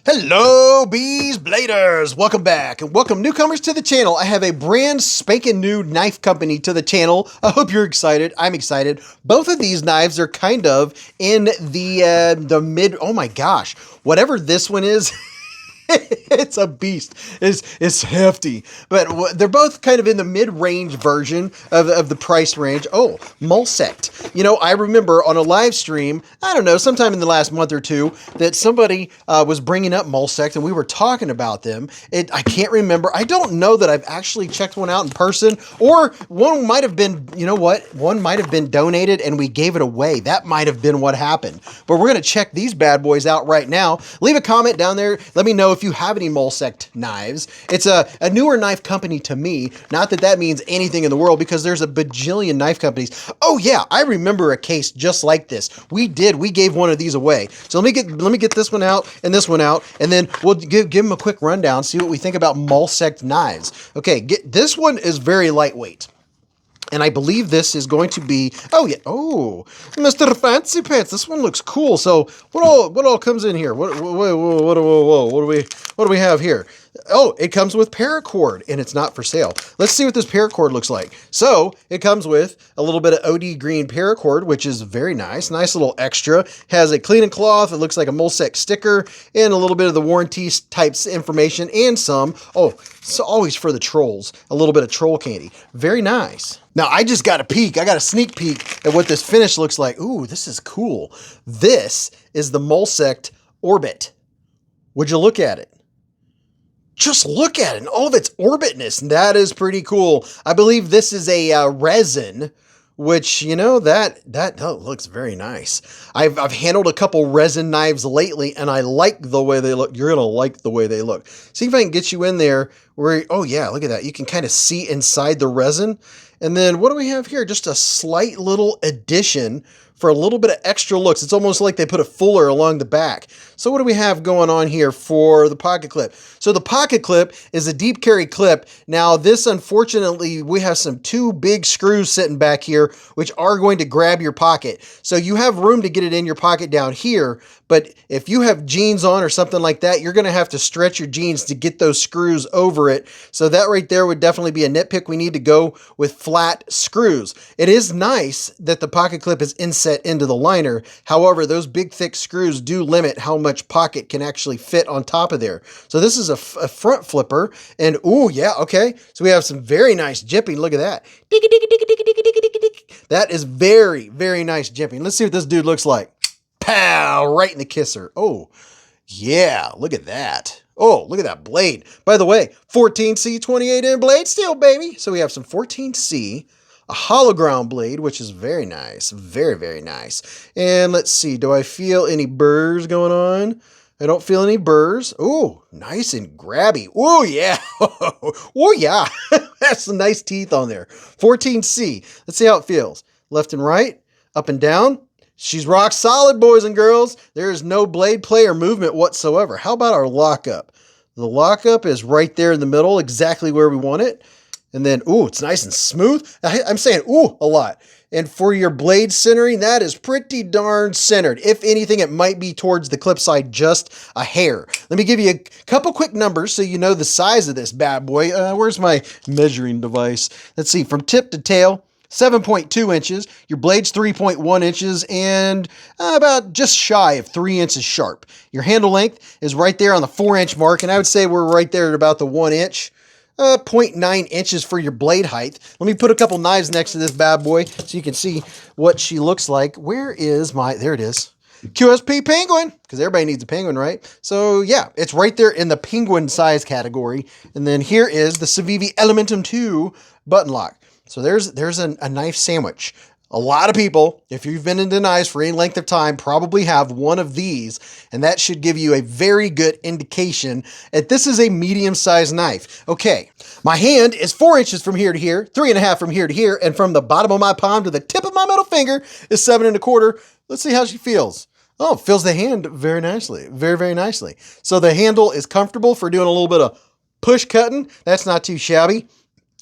Hello, Beez Bladers! Welcome back, and welcome newcomers to the channel. I have a brand spanking new knife company to the channel. I hope you're excited. I'm excited. Both of these knives are kind of in the mid. Oh my gosh, whatever this one is. It's a beast. It's hefty, but they're both kind of in the mid-range version of the price range. Oh, Molsect. You know, I remember on a live stream, I don't know, sometime in the last month or two, that somebody was bringing up Molsect, and we were talking about them. I can't remember. I don't know that I've actually checked one out in person, or one might have been, you know what? One might have been donated, and we gave it away. That might have been what happened. But we're going to check these bad boys out right now. Leave a comment down there. Let me know if you have any Molsect knives. It's a newer knife company to me. Not that that means anything in the world, because there's a bajillion knife companies. Oh yeah, I remember a case just like this. We gave one of these away. So let me get this one out, and then we'll give them a quick rundown, see what we think about Molsect knives. Okay, this one is very lightweight. And I believe this is going to be, oh yeah, oh, Mr. Fancy Pants, this one looks cool. So what all comes in here? What do we have here? Oh, it comes with paracord, and it's not for sale. Let's see what this paracord looks like. So it comes with a little bit of OD green paracord, which is very nice. Nice little extra. Has a cleaning cloth. It looks like a Molsect sticker, and a little bit of the warranty types information, and some, oh, so always for the trolls, a little bit of troll candy. Very nice. Now, I just got a peek. I got a sneak peek at what this finish looks like. Ooh, this is cool. This is the Molsect Orbit. Would you look at it? Just look at it and all of its orbitness. That is pretty cool. I believe this is a resin, which, you know, that looks very nice. I've handled a couple resin knives lately, and I like the way they look. You're going to like the way they look. See if I can get you in there where, oh yeah, look at that. You can kind of see inside the resin. And then what do we have here? Just a slight little addition for a little bit of extra looks. It's almost like they put a fuller along the back. So what do we have going on here for the pocket clip? So the pocket clip is a deep carry clip. Now this, unfortunately, we have some two big screws sitting back here, which are going to grab your pocket. So you have room to get it in your pocket down here, but if you have jeans on or something like that, you're gonna have to stretch your jeans to get those screws over it. So that right there would definitely be a nitpick. We need to go with flat screws. It is nice that the pocket clip is inset into the liner. However, those big thick screws do limit how much pocket can actually fit on top of there. So this is a front flipper, and ooh, yeah, okay. So we have some very nice jimping. Look at that. That is very, very nice jimping. Let's see what this dude looks like. Pow, right in the kisser. Oh, yeah, look at that. Oh, look at that blade. By the way, 14C 28N blade steel, baby. So we have some 14C, a hollow ground blade, which is very nice. Very, very nice. And let's see, do I feel any burrs going on? I don't feel any burrs. Oh, nice and grabby. Oh, yeah. Oh, yeah. That's some nice teeth on there. 14C. Let's see how it feels. Left and right, up and down. She's rock solid, boys and girls. There is no blade play or movement whatsoever. How about our lockup? The lockup is right there in the middle, exactly where we want it. And then, ooh, it's nice and smooth. I'm saying, ooh, a lot. And for your blade centering, that is pretty darn centered. If anything, it might be towards the clip side just a hair. Let me give you a couple quick numbers so you know the size of this bad boy. Where's my measuring device? Let's see, from tip to tail, 7.2 inches. Your blade's 3.1 inches and about just shy of 3 inches sharp. Your handle length is right there on the 4-inch mark, and I would say we're right there at about the 1 inch. 0.9 inches for your blade height. Let me put a couple knives next to this bad boy so you can see what she looks like. Where is my, there it is. QSP Penguin, because everybody needs a penguin, right? So yeah, it's right there in the penguin size category. And then here is the Civivi Elementum 2 button lock. So there's a knife sandwich. A lot of people, if you've been into knives for any length of time, probably have one of these, and that should give you a very good indication that this is a medium-sized knife. Okay, my hand is 4 inches from here to here, 3.5 from here to here, and from the bottom of my palm to the tip of my middle finger is 7.25. Let's see how she feels. Oh, it feels the hand very nicely, very, very nicely. So the handle is comfortable for doing a little bit of push cutting. That's not too shabby.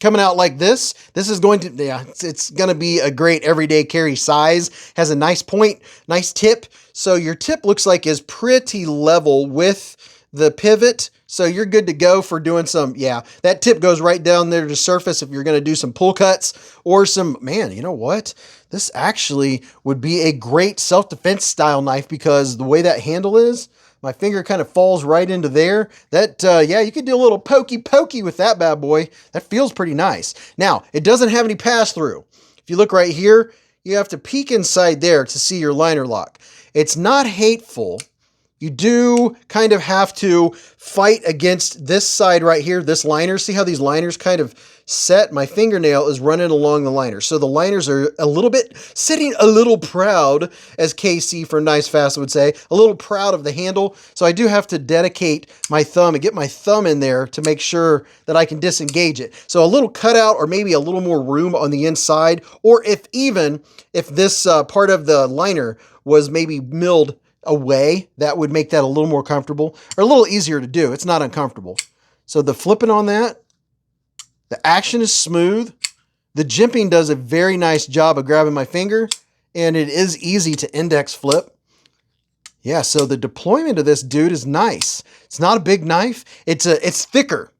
Coming out like this is going to, yeah, it's going to be a great everyday carry size. Has a nice point, nice tip. So your tip looks like is pretty level with the pivot, so you're good to go for doing some, yeah, that tip goes right down there to the surface if you're going to do some pull cuts or some, man, you know what? This actually would be a great self-defense style knife because the way that handle is, my finger kind of falls right into there. That, yeah, you could do a little pokey with that bad boy. That feels pretty nice. Now, it doesn't have any pass-through. If you look right here, you have to peek inside there to see your liner lock. It's not hateful. You do kind of have to fight against this side right here, this liner. See how these liners kind of set? My fingernail is running along the liner. So the liners are a little bit, sitting a little proud, as KC for Nice Fast would say, a little proud of the handle. So I do have to dedicate my thumb and get my thumb in there to make sure that I can disengage it. So a little cutout or maybe a little more room on the inside, or if this part of the liner was maybe milled away, that would make that a little more comfortable or a little easier to do. It's not uncomfortable. So the flipping on that, the action is smooth. The jimping does a very nice job of grabbing my finger, and it is easy to index flip. Yeah, so the deployment of this dude is nice. It's not a big knife. It's thicker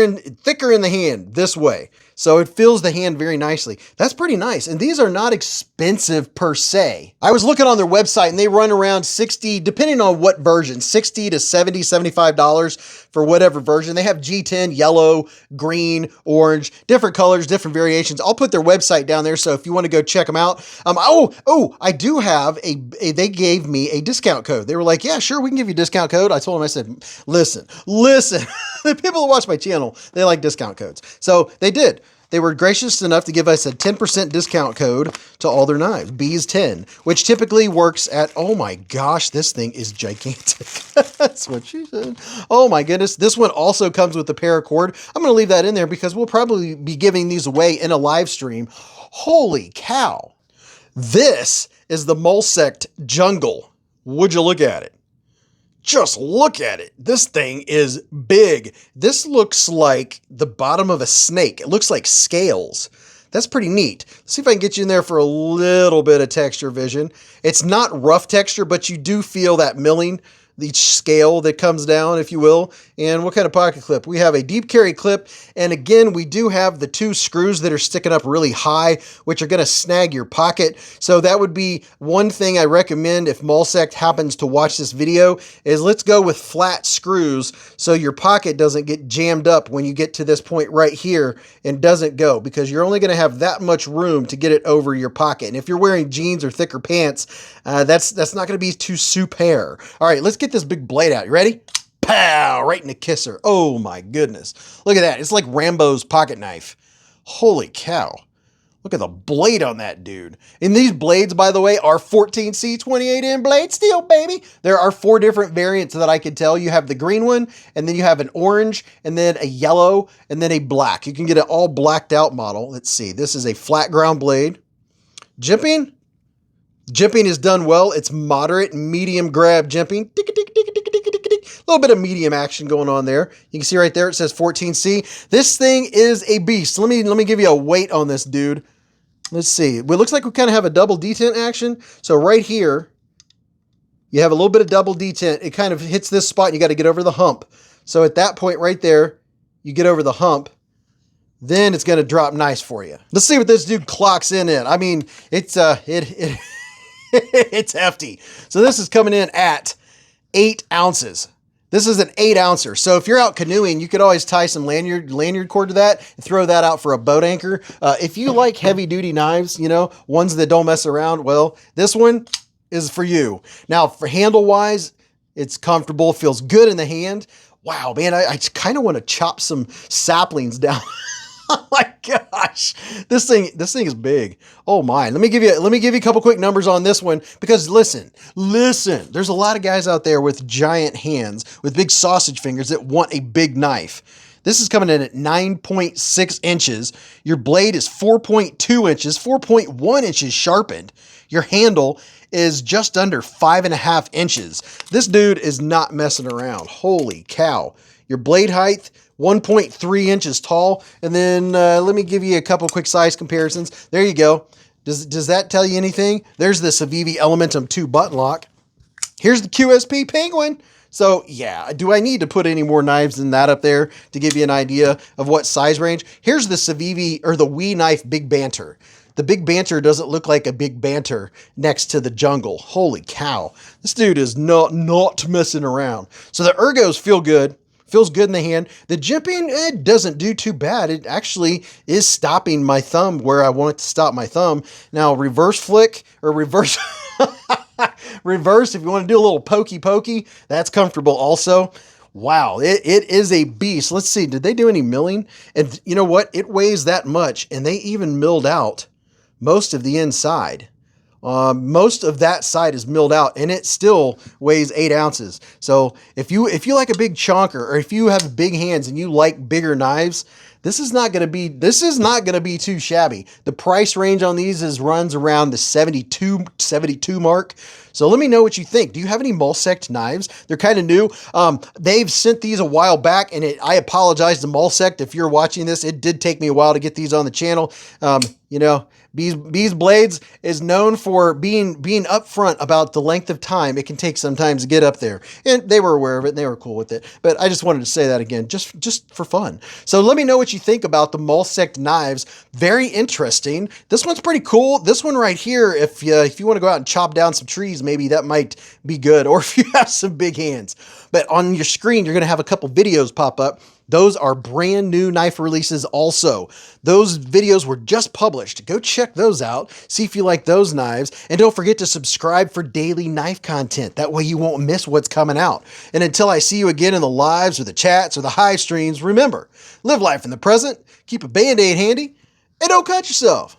in the hand this way. So it fills the hand very nicely. That's pretty nice. And these are not expensive per se. I was looking on their website and they run around 60, depending on what version, 60 to 70, $75 for whatever version. They have G10, yellow, green, orange, different colors, different variations. I'll put their website down there. So if you want to go check them out. I do have they gave me a discount code. They were like, yeah, sure, we can give you a discount code. I told them, I said, listen, the people who watch my channel, they like discount codes. So they did. They were gracious enough to give us a 10% discount code to all their knives, Beez 10, which typically works at, oh my gosh, this thing is gigantic. That's what she said. Oh my goodness. This one also comes with the paracord. I'm going to leave that in there because we'll probably be giving these away in a live stream. Holy cow. This is the Molsect Jungle. Would you look at it? Just look at it. This thing is big. This looks like the bottom of a snake. It looks like scales. That's pretty neat. Let's see if I can get you in there for a little bit of texture vision. It's not rough texture, but you do feel that milling, each scale that comes down, if you will. And what kind of pocket clip? We have a deep carry clip. And again, we do have the two screws that are sticking up really high, which are going to snag your pocket. So that would be one thing I recommend if Molsect happens to watch this video is let's go with flat screws so your pocket doesn't get jammed up when you get to this point right here and doesn't go, because you're only going to have that much room to get it over your pocket. And if you're wearing jeans or thicker pants, that's not going to be too super. All right, let's get this big blade out. You ready? Pow! Right in the kisser. Oh my goodness. Look at that. It's like Rambo's pocket knife. Holy cow. Look at the blade on that dude. And these blades, by the way, are 14C 28N blade steel, baby. There are 4 different variants that I can tell. You have the green one, and then you have an orange, and then a yellow, and then a black. You can get an all blacked out model. Let's see. This is a flat ground blade. Jimping is done well. It's moderate, medium grab jimping. A little bit of medium action going on there. You can see right there, it says 14C. This thing is a beast. Let me give you a weight on this dude. Let's see. It looks like we kind of have a double detent action. So right here, you have a little bit of double detent. It kind of hits this spot and you got to get over the hump. So at that point right there, you get over the hump. Then it's going to drop nice for you. Let's see what this dude clocks in. I mean, it's it's hefty. So this is coming in at 8 ounces. This is an 8 ouncer. So if you're out canoeing, you could always tie some lanyard cord to that and throw that out for a boat anchor. If you like heavy duty knives, you know, ones that don't mess around, well, this one is for you. Now for handle wise, it's comfortable, feels good in the hand. Wow, man, I kind of want to chop some saplings down. Oh my gosh, this thing is big. Oh my, let me give you a couple quick numbers on this one, because listen, there's a lot of guys out there with giant hands, with big sausage fingers that want a big knife. This is coming in at 9.6 inches. Your blade is 4.2 inches, 4.1 inches sharpened. Your handle is just under 5.5 inches. This dude is not messing around. Holy cow. Your blade height, 1.3 inches tall. And then let me give you a couple quick size comparisons. There you go. Does that tell you anything? There's the Civivi Elementum 2 button lock. Here's the QSP Penguin. So yeah, do I need to put any more knives than that up there to give you an idea of what size range? Here's the Civivi or the Wee Knife Big Banter. The Big Banter doesn't look like a Big Banter next to the Jungle. Holy cow. This dude is not messing around. So the ergos feel good. Feels good in the hand. The jimping, it doesn't do too bad. It actually is stopping my thumb where I want it to stop my thumb. Now, reverse flick or reverse... reverse, if you want to do a little pokey, that's comfortable also. Wow, it is a beast. Let's see, did they do any milling? And you know what? It weighs that much, and they even milled out most of the inside. Most of that side is milled out, and it still weighs 8 ounces. So if you like a big chonker, or if you have big hands and you like bigger knives, this is not going to be too shabby. The price range on these runs around the 72 mark. So let me know what you think. Do you have any Molsect knives? They're kind of new. They've sent these a while back, and I apologize to Molsect if you're watching this. It did take me a while to get these on the channel. You know, Beez Blades is known for being upfront about the length of time it can take sometimes to get up there. And they were aware of it, and they were cool with it. But I just wanted to say that again, just for fun. So let me know what you think about the Molsect knives. Very interesting. This one's pretty cool. This one right here, if you want to go out and chop down some trees, maybe that might be good. Or if you have some big hands. But on your screen, you're going to have a couple videos pop up. Those are brand new knife releases also. Those videos were just published. Go check those out. See if you like those knives. And don't forget to subscribe for daily knife content. That way you won't miss what's coming out. And until I see you again in the lives or the chats or the hive streams, remember, live life in the present, keep a Band-Aid handy, and don't cut yourself.